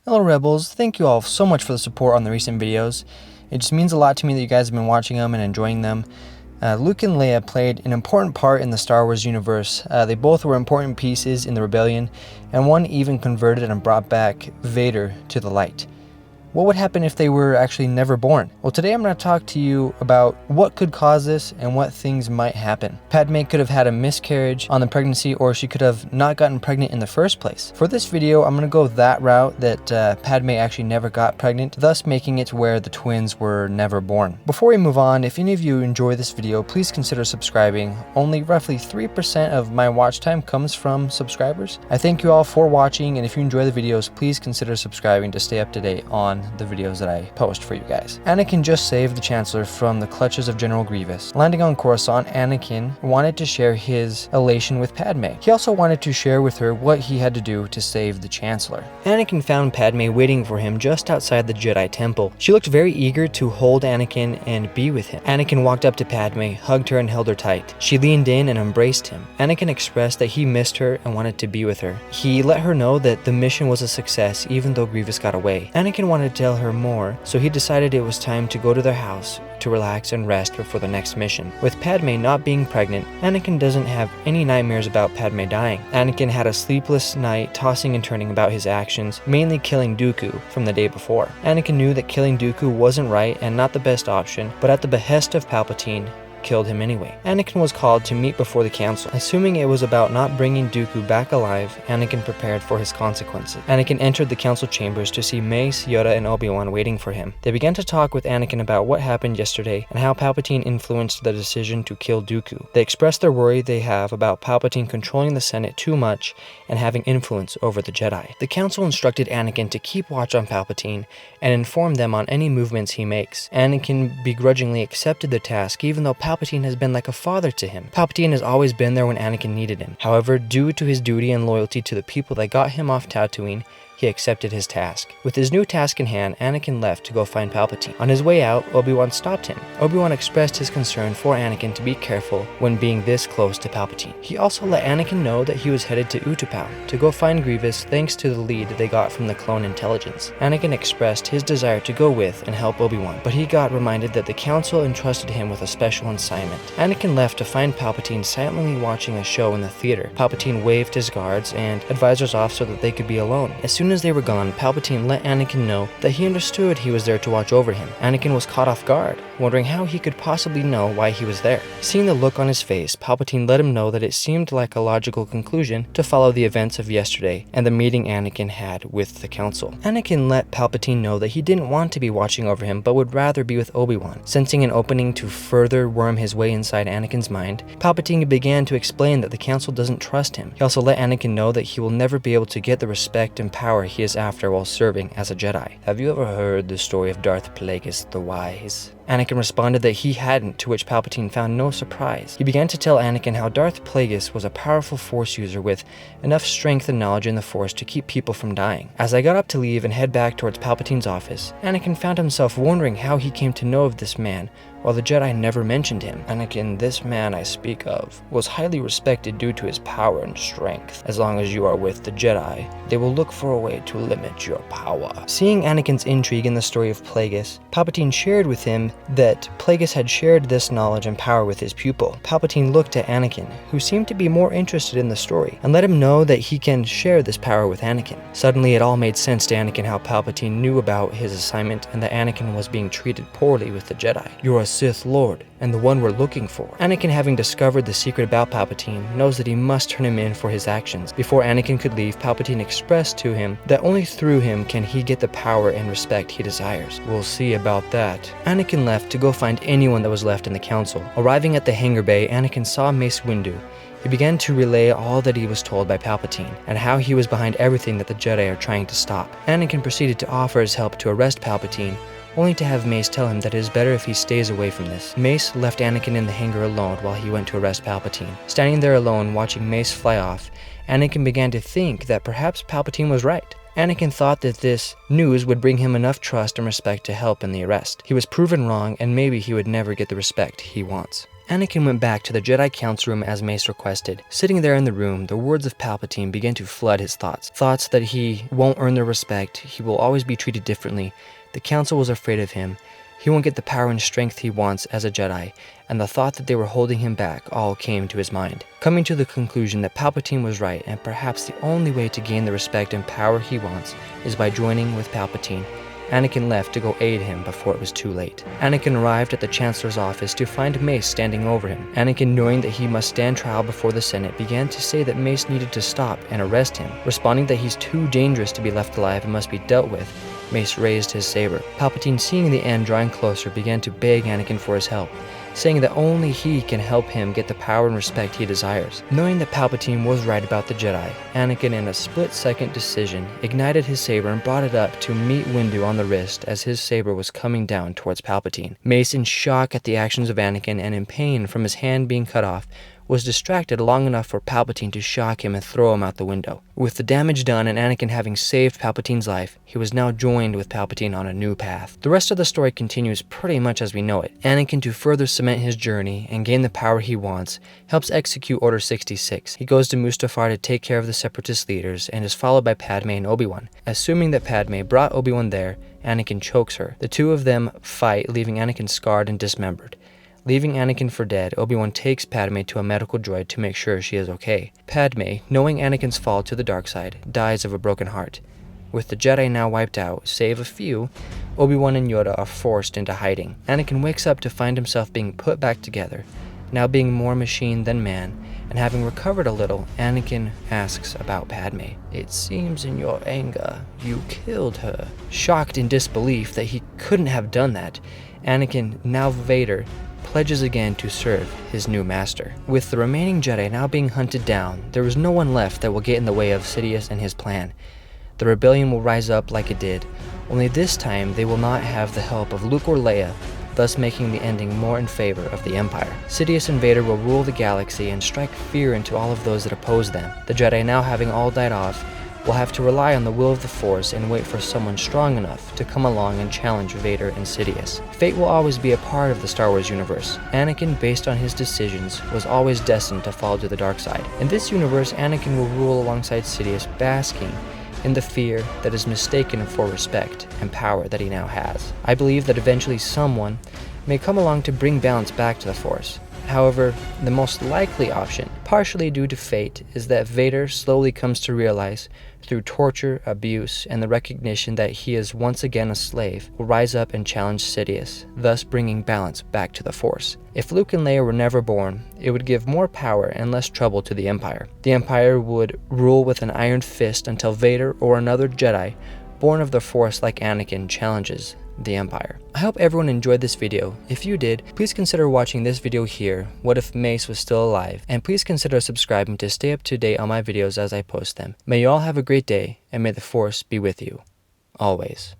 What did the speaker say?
Hello Rebels, thank you all so much for the support on the recent videos. It just means a lot to me that you guys have been watching them and enjoying them. Luke and Leia played an important part in the Star Wars universe. They both were important pieces in the rebellion, and one even converted and brought back Vader to the light. What would happen if they were actually never born? Well, today I'm going to talk to you about what could cause this and what things might happen. Padme could have had a miscarriage on the pregnancy, or she could have not gotten pregnant in the first place. For this video, I'm going to go that route, that Padme actually never got pregnant, thus making it where the twins were never born. Before we move on, if any of you enjoy this video, please consider subscribing. Only roughly 3% of my watch time comes from subscribers. I thank you all for watching, and if you enjoy the videos, please consider subscribing to stay up to date on the videos that I post for you guys. Anakin just saved the Chancellor from the clutches of General Grievous. Landing on Coruscant, Anakin wanted to share his elation with Padme. He also wanted to share with her what he had to do to save the Chancellor. Anakin found Padme waiting for him just outside the Jedi Temple. She looked very eager to hold Anakin and be with him. Anakin walked up to Padme, hugged her and held her tight. She leaned in and embraced him. Anakin expressed that he missed her and wanted to be with her. He let her know that the mission was a success even though Grievous got away. Anakin wanted to tell her more, so he decided it was time to go to their house to relax and rest before the next mission. With Padme not being pregnant, Anakin doesn't have any nightmares about Padme dying. Anakin had a sleepless night tossing and turning about his actions, mainly killing Dooku from the day before. Anakin knew that killing Dooku wasn't right and not the best option, but at the behest of Palpatine, killed him anyway. Anakin was called to meet before the council. Assuming it was about not bringing Dooku back alive, Anakin prepared for his consequences. Anakin entered the council chambers to see Mace, Yoda, and Obi-Wan waiting for him. They began to talk with Anakin about what happened yesterday and how Palpatine influenced the decision to kill Dooku. They expressed their worry they have about Palpatine controlling the Senate too much and having influence over the Jedi. The council instructed Anakin to keep watch on Palpatine and inform them on any movements he makes. Anakin begrudgingly accepted the task even though Palpatine has been like a father to him. Palpatine has always been there when Anakin needed him. However, due to his duty and loyalty to the people that got him off Tatooine, he accepted his task. With his new task in hand, Anakin left to go find Palpatine. On his way out, Obi-Wan stopped him. Obi-Wan expressed his concern for Anakin to be careful when being this close to Palpatine. He also let Anakin know that he was headed to Utapau to go find Grievous thanks to the lead they got from the clone intelligence. Anakin expressed his desire to go with and help Obi-Wan, but he got reminded that the council entrusted him with a special assignment. Anakin left to find Palpatine silently watching a show in the theater. Palpatine waved his guards and advisors off so that they could be alone. As soon as they were gone, Palpatine let Anakin know that he understood he was there to watch over him. Anakin was caught off guard, wondering how he could possibly know why he was there. Seeing the look on his face, Palpatine let him know that it seemed like a logical conclusion to follow the events of yesterday and the meeting Anakin had with the council. Anakin let Palpatine know that he didn't want to be watching over him but would rather be with Obi-Wan. Sensing an opening to further worm his way inside Anakin's mind, Palpatine began to explain that the council doesn't trust him. He also let Anakin know that he will never be able to get the respect and power he is after while serving as a Jedi. Have you ever heard the story of Darth Plagueis the Wise? Anakin responded that he hadn't, to which Palpatine found no surprise. He began to tell Anakin how Darth Plagueis was a powerful Force user with enough strength and knowledge in the Force to keep people from dying. As I got up to leave and head back towards Palpatine's office, Anakin found himself wondering how he came to know of this man, while the Jedi never mentioned him. Anakin, this man I speak of was highly respected due to his power and strength. As long as you are with the Jedi, they will look for a way to limit your power. Seeing Anakin's intrigue in the story of Plagueis, Palpatine shared with him that Plagueis had shared this knowledge and power with his pupil. Palpatine looked at Anakin, who seemed to be more interested in the story, and let him know that he can share this power with Anakin. Suddenly it all made sense to Anakin how Palpatine knew about his assignment and that Anakin was being treated poorly with the Jedi. You're a Sith Lord, and the one we're looking for. Anakin, having discovered the secret about Palpatine, knows that he must turn him in for his actions. Before Anakin could leave, Palpatine expressed to him that only through him can he get the power and respect he desires. We'll see about that. Anakin left to go find anyone that was left in the council. Arriving at the hangar bay, Anakin saw Mace Windu. He began to relay all that he was told by Palpatine, and how he was behind everything that the Jedi are trying to stop. Anakin proceeded to offer his help to arrest Palpatine, only to have Mace tell him that it is better if he stays away from this. Mace left Anakin in the hangar alone while he went to arrest Palpatine. Standing there alone, watching Mace fly off, Anakin began to think that perhaps Palpatine was right. Anakin thought that this news would bring him enough trust and respect to help in the arrest. He was proven wrong, and maybe he would never get the respect he wants. Anakin went back to the Jedi Council room as Mace requested. Sitting there in the room, the words of Palpatine began to flood his thoughts. Thoughts that he won't earn their respect, he will always be treated differently, the Council was afraid of him, he won't get the power and strength he wants as a Jedi, and the thought that they were holding him back all came to his mind. Coming to the conclusion that Palpatine was right, and perhaps the only way to gain the respect and power he wants is by joining with Palpatine, Anakin left to go aid him before it was too late. Anakin arrived at the Chancellor's office to find Mace standing over him. Anakin, knowing that he must stand trial before the Senate, began to say that Mace needed to stop and arrest him. Responding that he's too dangerous to be left alive and must be dealt with, Mace raised his saber. Palpatine, seeing the end drawing closer, began to beg Anakin for his help, saying that only he can help him get the power and respect he desires. Knowing that Palpatine was right about the Jedi, Anakin, in a split-second decision, ignited his saber and brought it up to meet Windu on the wrist as his saber was coming down towards Palpatine. Mace, in shock at the actions of Anakin and in pain from his hand being cut off, was distracted long enough for Palpatine to shock him and throw him out the window. With the damage done and Anakin having saved Palpatine's life, he was now joined with Palpatine on a new path. The rest of the story continues pretty much as we know it. Anakin, to further cement his journey and gain the power he wants, helps execute Order 66. He goes to Mustafar to take care of the Separatist leaders and is followed by Padme and Obi-Wan. Assuming that Padme brought Obi-Wan there, Anakin chokes her. The two of them fight, leaving Anakin scarred and dismembered. Leaving Anakin for dead, Obi-Wan takes Padme to a medical droid to make sure she is okay. Padme, knowing Anakin's fall to the dark side, dies of a broken heart. With the Jedi now wiped out, save a few, Obi-Wan and Yoda are forced into hiding. Anakin wakes up to find himself being put back together, now being more machine than man, and having recovered a little, Anakin asks about Padme. "It seems in your anger, you killed her." Shocked in disbelief that he couldn't have done that, Anakin, now Vader, pledges again to serve his new master. With the remaining Jedi now being hunted down, there is no one left that will get in the way of Sidious and his plan. The rebellion will rise up like it did, only this time they will not have the help of Luke or Leia, thus making the ending more in favor of the Empire. Sidious and Vader will rule the galaxy and strike fear into all of those that oppose them. The Jedi, now having all died off, will have to rely on the will of the Force and wait for someone strong enough to come along and challenge Vader and Sidious. Fate will always be a part of the Star Wars universe. Anakin, based on his decisions, was always destined to fall to the dark side. In this universe, Anakin will rule alongside Sidious, basking in the fear that is mistaken for respect and power that he now has. I believe that eventually someone may come along to bring balance back to the Force. However, the most likely option, partially due to fate, is that Vader slowly comes to realize, through torture, abuse, and the recognition that he is once again a slave, will rise up and challenge Sidious, thus bringing balance back to the Force. If Luke and Leia were never born, it would give more power and less trouble to the Empire. The Empire would rule with an iron fist until Vader or another Jedi, born of the Force like Anakin, challenges the Empire. I hope everyone enjoyed this video. If you did, please consider watching this video here, What If Mace Was Still Alive, and please consider subscribing to stay up to date on my videos as I post them. May you all have a great day, and may the Force be with you, always.